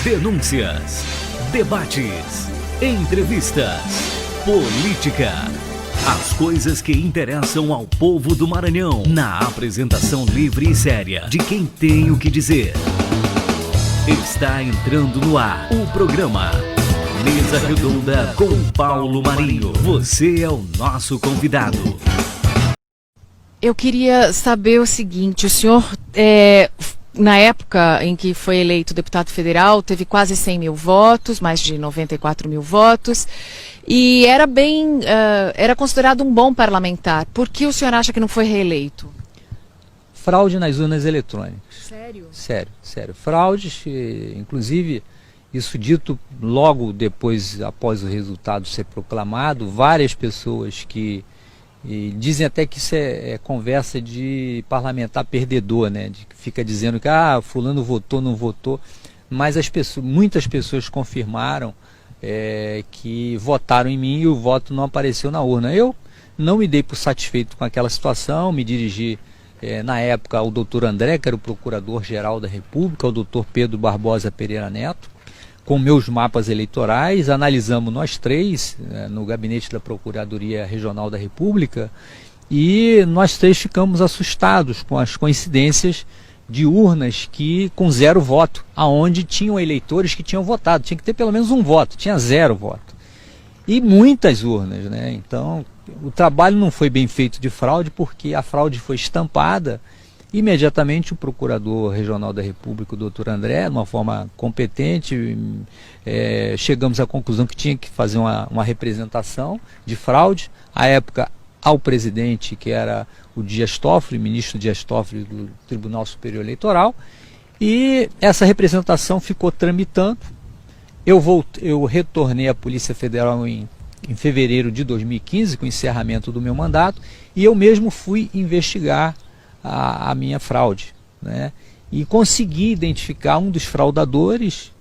Denúncias, debates, entrevistas, política. As coisas que interessam ao povo do Maranhão. Na apresentação livre e séria de quem tem o que dizer. Está entrando no ar o programa Mesa Redonda com Paulo Marinho. Você é o nosso convidado. Eu queria saber o seguinte, o senhor, na época em que foi eleito deputado federal, teve quase 100 mil votos, mais de 94 mil votos, e era considerado um bom parlamentar. Por que o senhor acha que não foi reeleito? Fraude nas urnas eletrônicas. Sério? Sério. Fraudes, inclusive, isso dito logo depois, após o resultado ser proclamado, várias pessoas que dizem até que isso é conversa de parlamentar perdedor, né? De que fica dizendo que fulano votou, não votou, mas muitas pessoas confirmaram que votaram em mim e o voto não apareceu na urna. Eu não me dei por satisfeito com aquela situação, me dirigi na época ao doutor André, que era o Procurador-Geral da República, ao doutor Pedro Barbosa Pereira Neto, com meus mapas eleitorais, analisamos nós três no gabinete da Procuradoria Regional da República e nós três ficamos assustados com as coincidências de urnas com 0 voto, aonde tinham eleitores que tinham votado, tinha que ter pelo menos um voto, tinha 0 voto. E muitas urnas, né? Então o trabalho não foi bem feito de fraude, porque a fraude foi estampada. Imediatamente o Procurador Regional da República, o doutor André, de uma forma competente, chegamos à conclusão que tinha que fazer uma representação de fraude. À época, ao presidente, que era o Dias Toffoli, ministro Dias Toffoli do Tribunal Superior Eleitoral, e essa representação ficou tramitando. Eu retornei à Polícia Federal em fevereiro de 2015, com o encerramento do meu mandato, e eu mesmo fui investigar a minha fraude, né? E consegui identificar um dos fraudadores,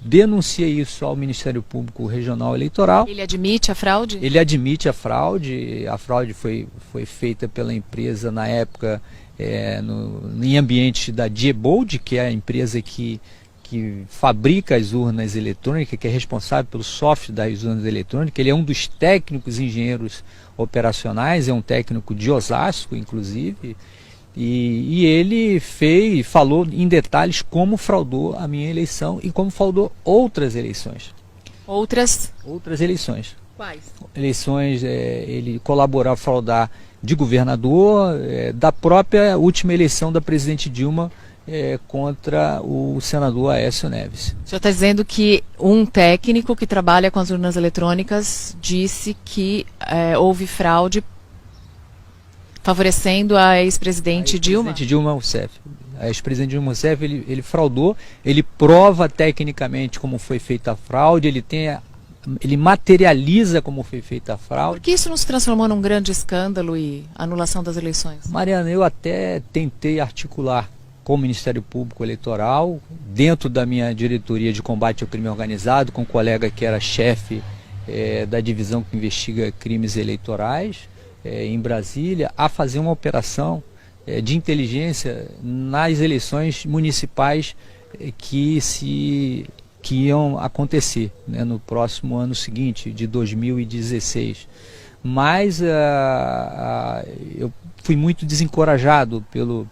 denunciei isso ao Ministério Público Regional Eleitoral. Ele admite a fraude? Ele admite a fraude foi feita pela empresa na época em ambiente da Diebold, que é a empresa que fabrica as urnas eletrônicas, que é responsável pelo software das urnas eletrônicas. Ele é um dos técnicos engenheiros operacionais, é um técnico de Osasco, inclusive, e ele falou em detalhes como fraudou a minha eleição e como fraudou outras eleições. Outras eleições. Quais? Eleições, ele colaborou a fraudar de governador, da própria última eleição da presidente Dilma, contra o senador Aécio Neves. O senhor está dizendo que um técnico que trabalha com as urnas eletrônicas disse que houve fraude favorecendo a ex-presidente Dilma? Dilma Rousseff. A ex-presidente Dilma Rousseff, ele fraudou, ele prova tecnicamente como foi feita a fraude, ele materializa como foi feita a fraude. Por que isso não se transformou num grande escândalo e anulação das eleições? Mariana, eu até tentei articular com o Ministério Público Eleitoral, dentro da minha diretoria de combate ao crime organizado, com um colega que era chefe da divisão que investiga crimes eleitorais em Brasília, a fazer uma operação de inteligência nas eleições municipais que iam acontecer, né, no próximo ano seguinte, de 2016. Mas eu fui muito desencorajado pelo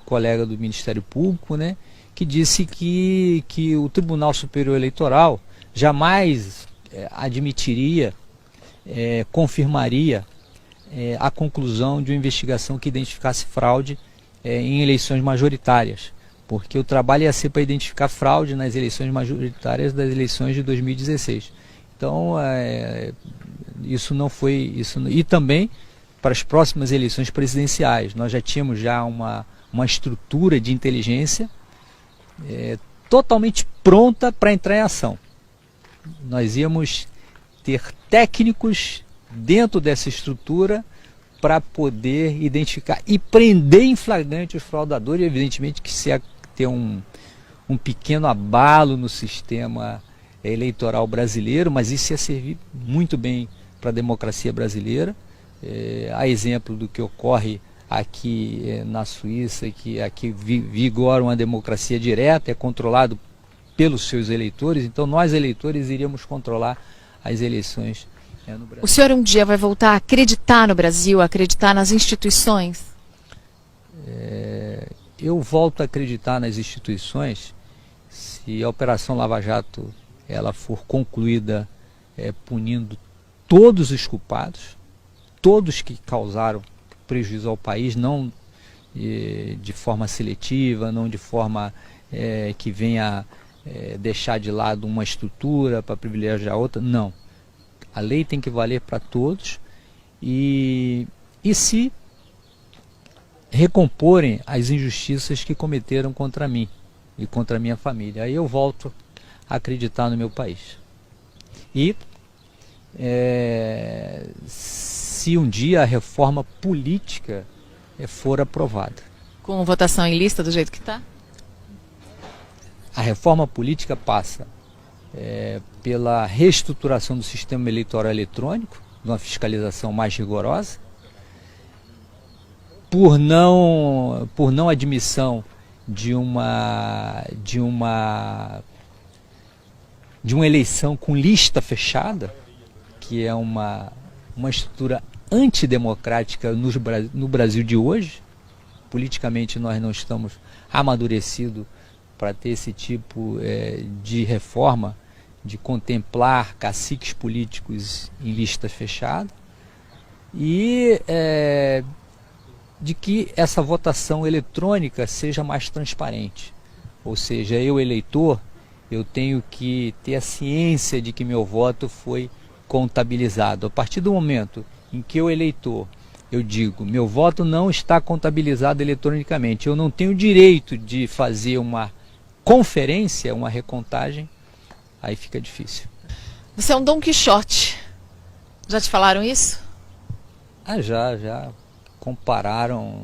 colega do Ministério Público, né, que disse que o Tribunal Superior Eleitoral jamais admitiria, confirmaria a conclusão de uma investigação que identificasse fraude em eleições majoritárias, porque o trabalho ia ser para identificar fraude nas eleições majoritárias das eleições de 2016. Então, isso não foi... E também para as próximas eleições presidenciais. Nós já tínhamos uma estrutura de inteligência totalmente pronta para entrar em ação. Nós íamos ter técnicos dentro dessa estrutura para poder identificar e prender em flagrante os fraudadores. Evidentemente que se ia ter um pequeno abalo no sistema eleitoral brasileiro, mas isso ia servir muito bem para a democracia brasileira. A exemplo do que ocorre aqui na Suíça, que aqui vigora uma democracia direta, é controlado pelos seus eleitores, então nós eleitores iríamos controlar as eleições no Brasil. O senhor um dia vai voltar a acreditar no Brasil, a acreditar nas instituições? Eu volto a acreditar nas instituições se a Operação Lava Jato ela for concluída punindo todos os culpados, todos que causaram prejuízo ao país, não de forma seletiva, não de forma que venha deixar de lado uma estrutura para privilegiar outra, não. A lei tem que valer para todos e se recomporem as injustiças que cometeram contra mim e contra a minha família. Aí eu volto a acreditar no meu país. E se um dia a reforma política for aprovada. Com votação em lista do jeito que está? A reforma política passa pela reestruturação do sistema eleitoral eletrônico, de uma fiscalização mais rigorosa, por não admissão de uma eleição com lista fechada, que é uma estrutura antidemocrática no Brasil de hoje. Politicamente nós não estamos amadurecidos para ter esse tipo de reforma, de contemplar caciques políticos em lista fechada, e de que essa votação eletrônica seja mais transparente. Ou seja, eu, eleitor, eu tenho que ter a ciência de que meu voto foi contabilizado. A partir do momento em que eu, eleitor, eu digo, meu voto não está contabilizado eletronicamente, eu não tenho direito de fazer uma conferência, uma recontagem, aí fica difícil. Você é um Dom Quixote. Já te falaram isso? Já compararam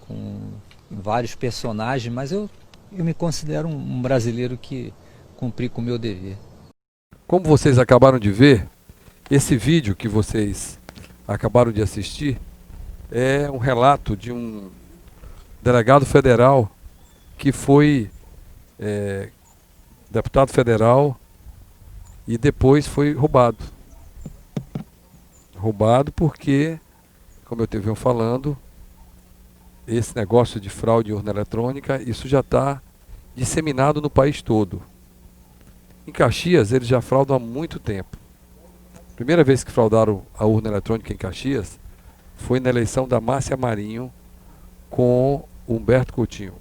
com vários personagens, mas eu me considero um brasileiro que cumpri com o meu dever. Como vocês acabaram de ver, esse vídeo que vocês acabaram de assistir é um relato de um delegado federal que foi deputado federal e depois foi roubado. Roubado porque, como eu estava falando, esse negócio de fraude de urna eletrônica, isso já está disseminado no país todo. Em Caxias, eles já fraudam há muito tempo. A primeira vez que fraudaram a urna eletrônica em Caxias foi na eleição da Márcia Marinho com Humberto Coutinho.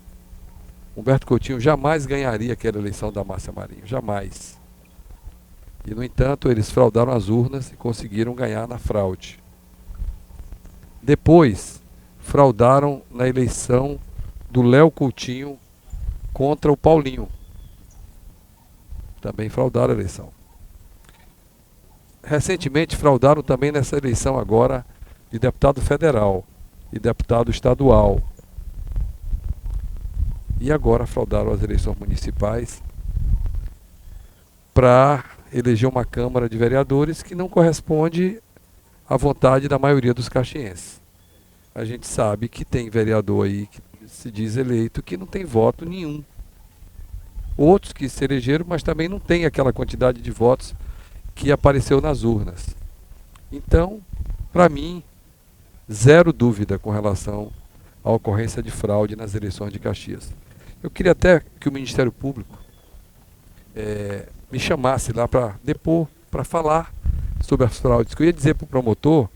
Humberto Coutinho jamais ganharia aquela eleição da Márcia Marinho, jamais. E, no entanto, eles fraudaram as urnas e conseguiram ganhar na fraude. Depois, fraudaram na eleição do Léo Coutinho contra o Paulinho. Também fraudaram a eleição. Recentemente, fraudaram também nessa eleição agora de deputado federal e deputado estadual. E agora fraudaram as eleições municipais para eleger uma Câmara de Vereadores que não corresponde à vontade da maioria dos caxienses. A gente sabe que tem vereador aí que se diz eleito que não tem voto nenhum. Outros que se elegeram, mas também não tem aquela quantidade de votos que apareceu nas urnas. Então, para mim, zero dúvida com relação à ocorrência de fraude nas eleições de Caxias. Eu queria até que o Ministério Público me chamasse lá para depor, para falar sobre as fraudes, que eu ia dizer para o promotor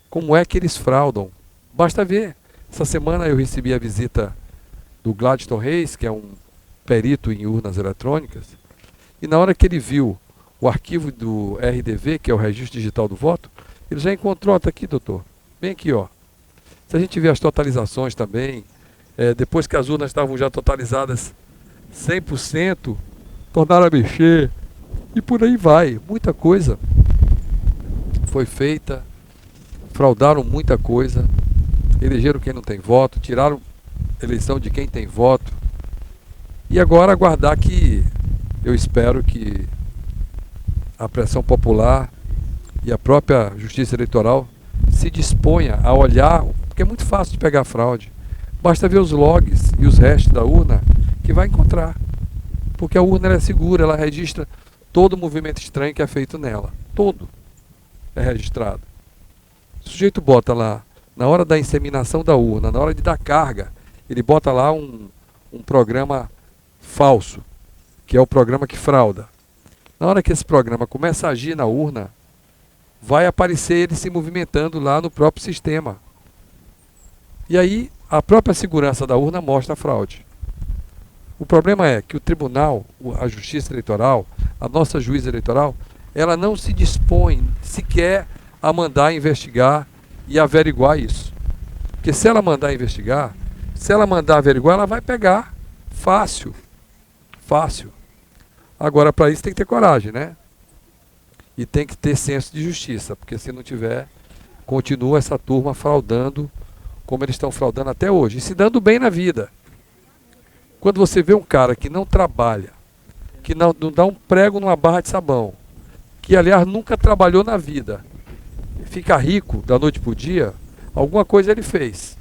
como é que eles fraudam. Basta ver, essa semana eu recebi a visita do Gladstone Reis, que é um perito em urnas eletrônicas, e na hora que ele viu o arquivo do RDV, que é o Registro Digital do Voto, ele já encontrou, está aqui, doutor, bem aqui, ó. Se a gente ver as totalizações também, depois que as urnas estavam já totalizadas 100%, tornaram a mexer, e por aí vai. Muita coisa foi feita, fraudaram muita coisa, elegeram quem não tem voto, tiraram eleição de quem tem voto, e agora aguardar que, eu espero que a pressão popular e a própria Justiça Eleitoral se disponha a olhar, porque é muito fácil de pegar fraude. Basta ver os logs e os restos da urna que vai encontrar. Porque a urna ela é segura, ela registra todo o movimento estranho que é feito nela. Todo é registrado. O sujeito bota lá, na hora da inseminação da urna, na hora de dar carga, ele bota lá um programa falso, que é o programa que frauda. Na hora que esse programa começa a agir na urna, vai aparecer ele se movimentando lá no próprio sistema. E aí, a própria segurança da urna mostra a fraude. O problema é que o tribunal, a justiça eleitoral, a nossa juíza eleitoral, ela não se dispõe sequer a mandar investigar e averiguar isso. Porque se ela mandar investigar, se ela mandar averiguar, ela vai pegar fácil. Fácil. Agora, para isso tem que ter coragem, né? E tem que ter senso de justiça, porque se não tiver, continua essa turma fraudando como eles estão fraudando até hoje, e se dando bem na vida. Quando você vê um cara que não trabalha, que não dá um prego numa barra de sabão, que aliás nunca trabalhou na vida, fica rico da noite para o dia, alguma coisa ele fez,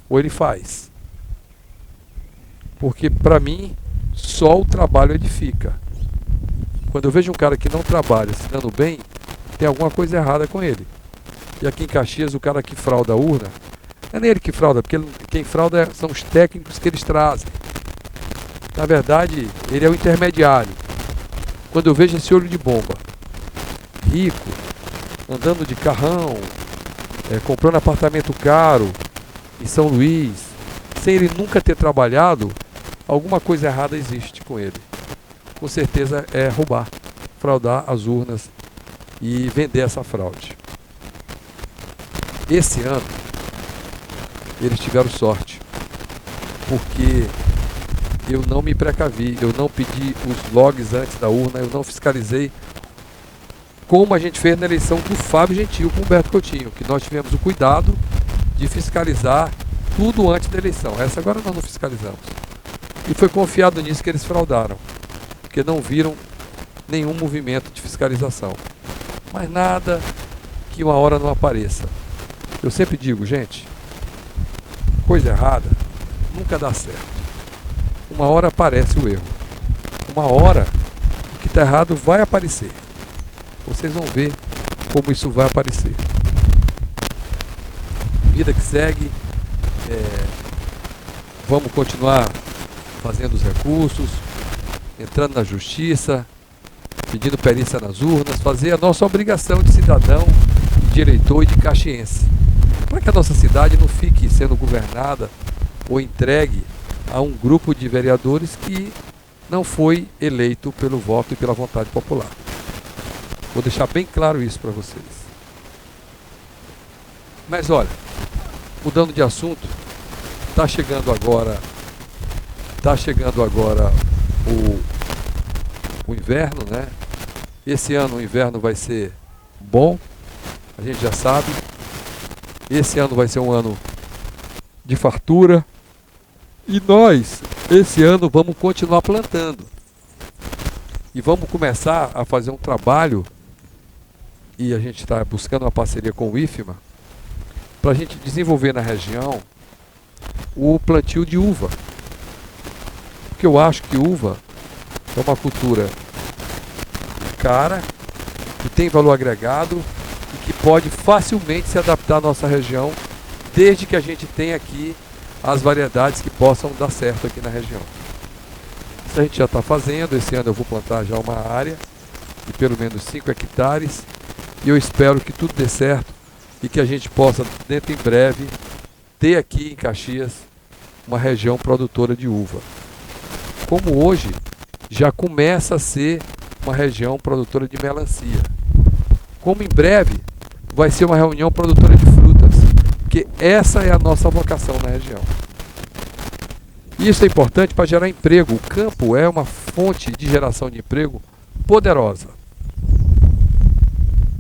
ou ele faz. Porque para mim, só o trabalho edifica. Quando eu vejo um cara que não trabalha se dando bem, tem alguma coisa errada com ele. E aqui em Caxias, o cara que frauda a urna, não é nem ele que frauda, porque quem frauda são os técnicos que eles trazem. Na verdade, ele é o intermediário. Quando eu vejo esse olho de bomba, rico, andando de carrão, comprando apartamento caro em São Luís, sem ele nunca ter trabalhado, alguma coisa errada existe com ele. Com certeza é roubar, fraudar as urnas e vender essa fraude. Esse ano, eles tiveram sorte, porque eu não me precavi, eu não pedi os logs antes da urna, eu não fiscalizei, como a gente fez na eleição do Fábio Gentil com o Humberto Coutinho, que nós tivemos o cuidado de fiscalizar tudo antes da eleição. Essa agora nós não fiscalizamos. E foi confiado nisso que eles fraudaram, porque não viram nenhum movimento de fiscalização. Mas nada que uma hora não apareça. Eu sempre digo, gente, coisa errada nunca dá certo. Uma hora aparece o erro. Uma hora o que está errado vai aparecer. Vocês vão ver como isso vai aparecer. Vida que segue. Vamos continuar fazendo os recursos, entrando na justiça, pedindo perícia nas urnas, fazer a nossa obrigação de cidadão, de eleitor e de caxiense, para que a nossa cidade não fique sendo governada ou entregue a um grupo de vereadores que não foi eleito pelo voto e pela vontade popular. Vou deixar bem claro isso para vocês. Mas olha, mudando de assunto, está chegando agora o inverno, né? Esse ano o inverno vai ser bom, a gente já sabe. Esse ano vai ser um ano de fartura. E nós, esse ano, vamos continuar plantando. E vamos começar a fazer um trabalho, e a gente está buscando uma parceria com o IFMA, para a gente desenvolver na região o plantio de uva. Porque eu acho que uva é uma cultura cara, que tem valor agregado e que pode facilmente se adaptar à nossa região, desde que a gente tenha aqui as variedades que possam dar certo aqui na região. Isso a gente já está fazendo. Esse ano eu vou plantar já uma área de pelo menos 5 hectares e eu espero que tudo dê certo e que a gente possa, dentro em breve, ter aqui em Caxias uma região produtora de uva. Como hoje já começa a ser uma região produtora de melancia. Como em breve vai ser uma região produtora de frutas, porque essa é a nossa vocação na região. Isso é importante para gerar emprego. O campo é uma fonte de geração de emprego poderosa.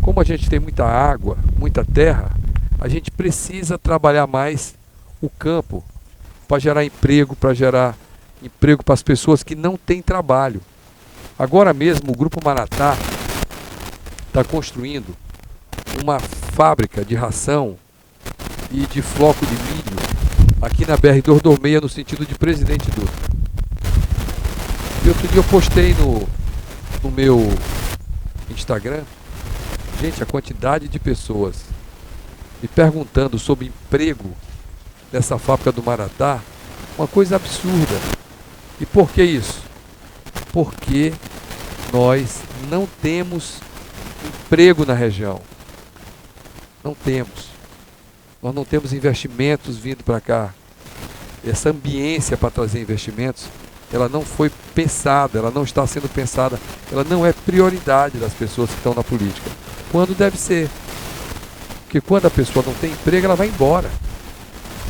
Como a gente tem muita água, muita terra, a gente precisa trabalhar mais o campo para gerar emprego para as pessoas que não têm trabalho. Agora mesmo o Grupo Maratá está construindo uma fábrica de ração e de floco de milho aqui na BR-226, no sentido de Presidente Dutra. E outro dia eu postei no meu Instagram, gente, a quantidade de pessoas me perguntando sobre emprego nessa fábrica do Maratá, uma coisa absurda. E por que isso? Porque nós não temos emprego na região. Não temos. Nós não temos investimentos vindo para cá. Essa ambiência para trazer investimentos, ela não foi pensada, ela não está sendo pensada, ela não é prioridade das pessoas que estão na política. Quando deve ser. Porque quando a pessoa não tem emprego, ela vai embora.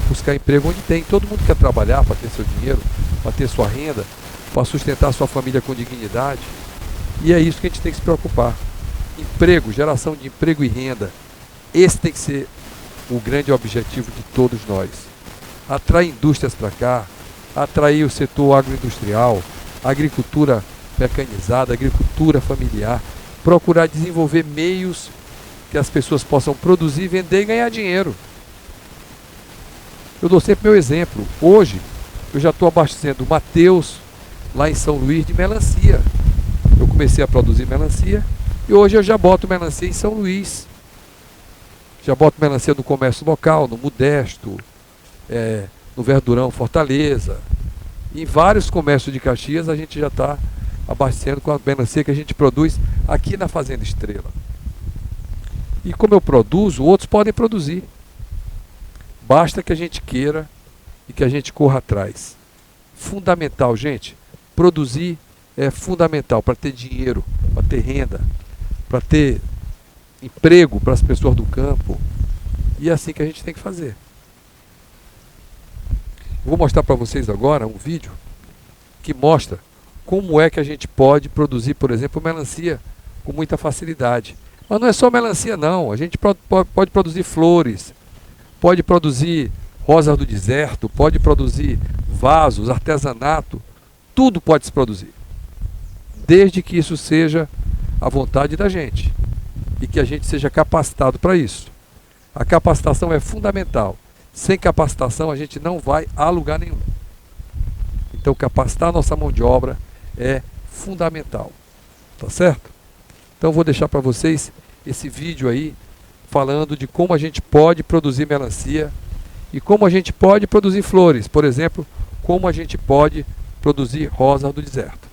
Buscar emprego onde tem. Todo mundo quer trabalhar para ter seu dinheiro, para ter sua renda, para sustentar sua família com dignidade. E é isso que a gente tem que se preocupar. Emprego, geração de emprego e renda. Esse tem que ser o grande objetivo de todos nós. Atrair indústrias para cá, atrair o setor agroindustrial, agricultura mecanizada, agricultura familiar, procurar desenvolver meios que as pessoas possam produzir, vender e ganhar dinheiro. Eu dou sempre meu exemplo. Hoje, eu já estou abastecendo o Mateus, lá em São Luís, de melancia. Eu comecei a produzir melancia e hoje eu já boto melancia em São Luís. Já boto melancia no comércio local, no Modesto, no Verdurão, Fortaleza. E em vários comércios de Caxias a gente já está abastecendo com a melancia que a gente produz aqui na Fazenda Estrela. E como eu produzo, outros podem produzir. Basta que a gente queira e que a gente corra atrás. Fundamental, gente. Produzir é fundamental para ter dinheiro, para ter renda, para ter emprego para as pessoas do campo. E é assim que a gente tem que fazer. Vou mostrar para vocês agora um vídeo que mostra como é que a gente pode produzir, por exemplo, melancia com muita facilidade. Mas não é só melancia não, a gente pode produzir flores, pode produzir rosas do deserto, pode produzir vasos, artesanato, tudo pode se produzir. Desde que isso seja a vontade da gente e que a gente seja capacitado para isso. A capacitação é fundamental. Sem capacitação a gente não vai a lugar nenhum. Então capacitar a nossa mão de obra é fundamental. Tá certo? Então eu vou deixar para vocês esse vídeo aí falando de como a gente pode produzir melancia e como a gente pode produzir flores. Por exemplo, como a gente pode produzir rosa do deserto.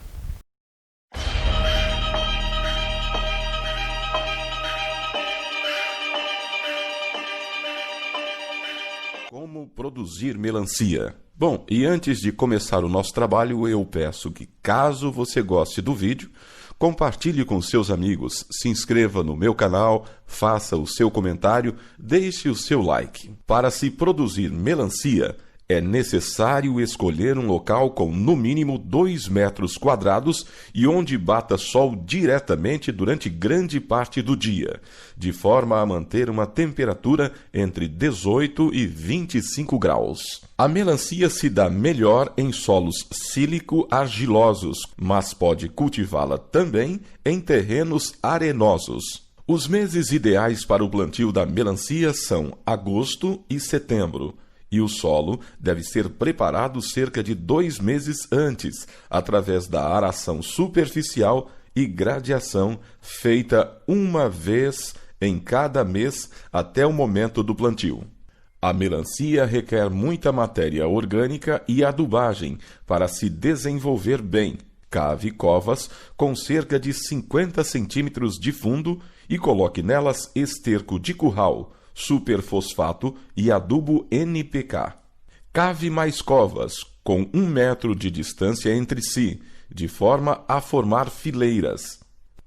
Como produzir melancia? Bom, e antes de começar o nosso trabalho, eu peço que, caso você goste do vídeo, compartilhe com seus amigos, se inscreva no meu canal, faça o seu comentário, deixe o seu like. Para se produzir melancia, é necessário escolher um local com no mínimo 2 metros quadrados e onde bata sol diretamente durante grande parte do dia, de forma a manter uma temperatura entre 18 e 25 graus. A melancia se dá melhor em solos sílico-argilosos, mas pode cultivá-la também em terrenos arenosos. Os meses ideais para o plantio da melancia são agosto e setembro. E o solo deve ser preparado cerca de 2 meses antes, através da aração superficial e gradiação feita uma vez em cada mês até o momento do plantio. A melancia requer muita matéria orgânica e adubagem para se desenvolver bem. Cave covas com cerca de 50 centímetros de fundo e coloque nelas esterco de curral, superfosfato e adubo NPK. Cave mais covas, com 1 metro de distância entre si, de forma a formar fileiras.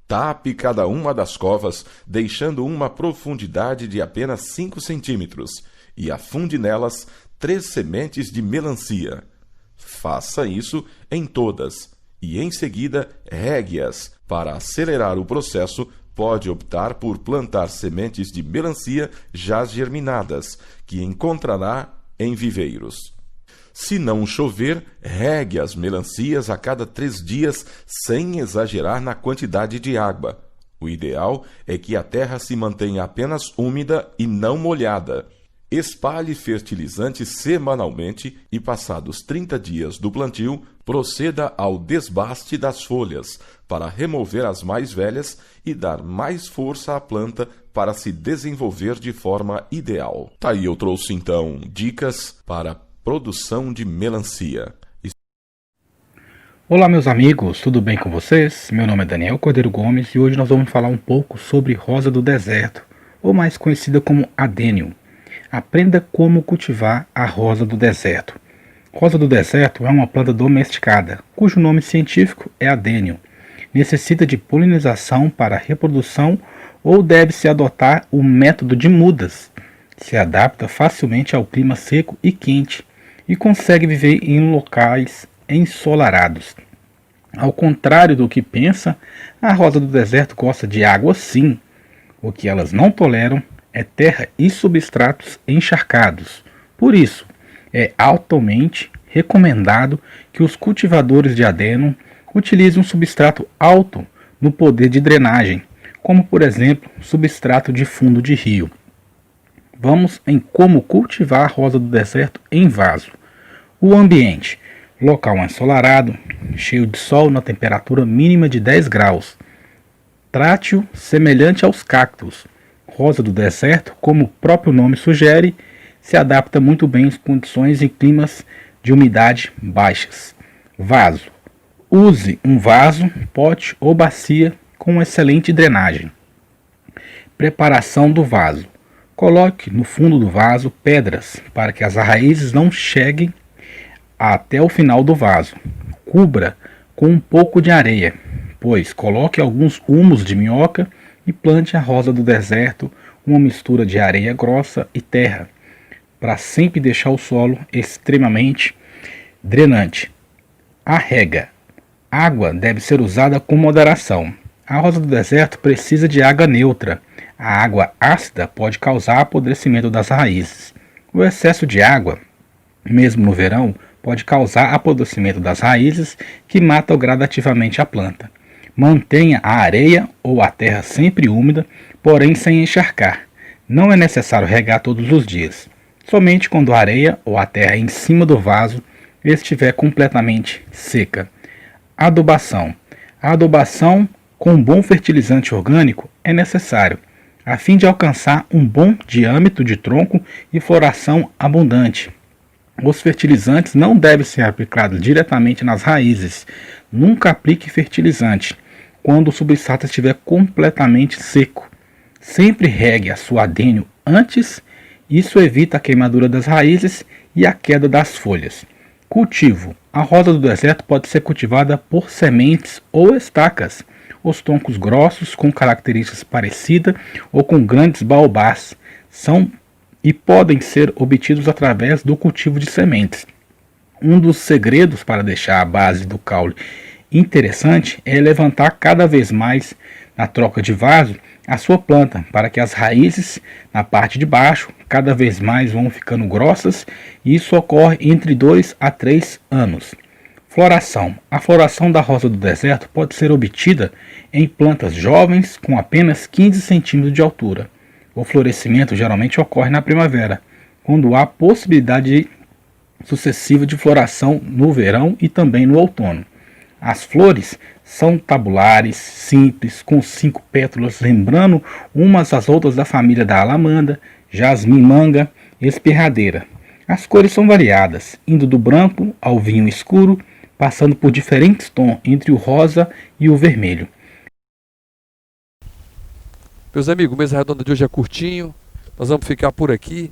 Tape cada uma das covas, deixando uma profundidade de apenas 5 centímetros, e afunde nelas 3 sementes de melancia. Faça isso em todas, e em seguida regue-as. Para acelerar o processo, pode optar por plantar sementes de melancia já germinadas, que encontrará em viveiros. Se não chover, regue as melancias a cada 3 dias, sem exagerar na quantidade de água. O ideal é que a terra se mantenha apenas úmida e não molhada. Espalhe fertilizante semanalmente e, passados 30 dias do plantio, proceda ao desbaste das folhas para remover as mais velhas e dar mais força à planta para se desenvolver de forma ideal. Tá aí, eu trouxe então dicas para produção de melancia. Olá meus amigos, tudo bem com vocês? Meu nome é Daniel Cordeiro Gomes e hoje nós vamos falar um pouco sobre rosa do deserto, ou mais conhecida como adênio. Aprenda como cultivar a rosa do deserto. Rosa do deserto é uma planta domesticada, cujo nome científico é adênio. Necessita de polinização para reprodução ou deve-se adotar o método de mudas. Se adapta facilmente ao clima seco e quente e consegue viver em locais ensolarados. Ao contrário do que pensa, a rosa do deserto gosta de água sim. O que elas não toleram é terra e substratos encharcados. Por isso, é altamente recomendado que os cultivadores de adênio utilizem um substrato alto no poder de drenagem, como por exemplo, substrato de fundo de rio. Vamos em como cultivar a rosa do deserto em vaso. O ambiente: local ensolarado, cheio de sol na temperatura mínima de 10 graus. Trate-o semelhante aos cactos. Rosa do deserto, como o próprio nome sugere, se adapta muito bem às condições em climas de umidade baixas. Vaso: use um vaso, pote ou bacia com excelente drenagem. Preparação do vaso: coloque no fundo do vaso pedras para que as raízes não cheguem até o final do vaso. Cubra com um pouco de areia, pois coloque alguns humus de minhoca e plante a rosa do deserto, uma mistura de areia grossa e terra, para sempre deixar o solo extremamente drenante. A rega: água deve ser usada com moderação. A rosa do deserto precisa de água neutra. A água ácida pode causar apodrecimento das raízes. O excesso de água, mesmo no verão, pode causar apodrecimento das raízes, que matam gradativamente a planta. Mantenha a areia ou a terra sempre úmida, porém sem encharcar. Não é necessário regar todos os dias. Somente quando a areia ou a terra em cima do vaso estiver completamente seca. Adubação: a adubação com um bom fertilizante orgânico é necessário, a fim de alcançar um bom diâmetro de tronco e floração abundante. Os fertilizantes não devem ser aplicados diretamente nas raízes. Nunca aplique fertilizante quando o substrato estiver completamente seco. Sempre regue a sua adênio antes. Isso evita a queimadura das raízes e a queda das folhas. Cultivo: a rosa do deserto pode ser cultivada por sementes ou estacas. Os troncos grossos, com características parecidas ou com grandes baobás, são e podem ser obtidos através do cultivo de sementes. Um dos segredos para deixar a base do caule interessante é levantar cada vez mais, na troca de vaso, a sua planta, para que as raízes na parte de baixo cada vez mais vão ficando grossas, e isso ocorre entre 2 a 3 anos. Floração: a floração da rosa do deserto pode ser obtida em plantas jovens com apenas 15 centímetros de altura. O florescimento geralmente ocorre na primavera, quando há possibilidade sucessiva de floração no verão e também no outono. As flores são tabulares, simples, com 5 pétalas, lembrando umas às outras da família da alamanda, jasmim-manga e espirradeira. As cores são variadas, indo do branco ao vinho escuro, passando por diferentes tons entre o rosa e o vermelho. Meus amigos, o Mesa Redonda de hoje é curtinho. Nós vamos ficar por aqui,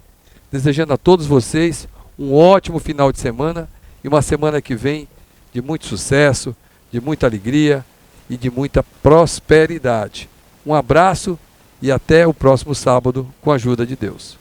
desejando a todos vocês um ótimo final de semana e uma semana que vem de muito sucesso, de muita alegria e de muita prosperidade. Um abraço e até o próximo sábado, com a ajuda de Deus.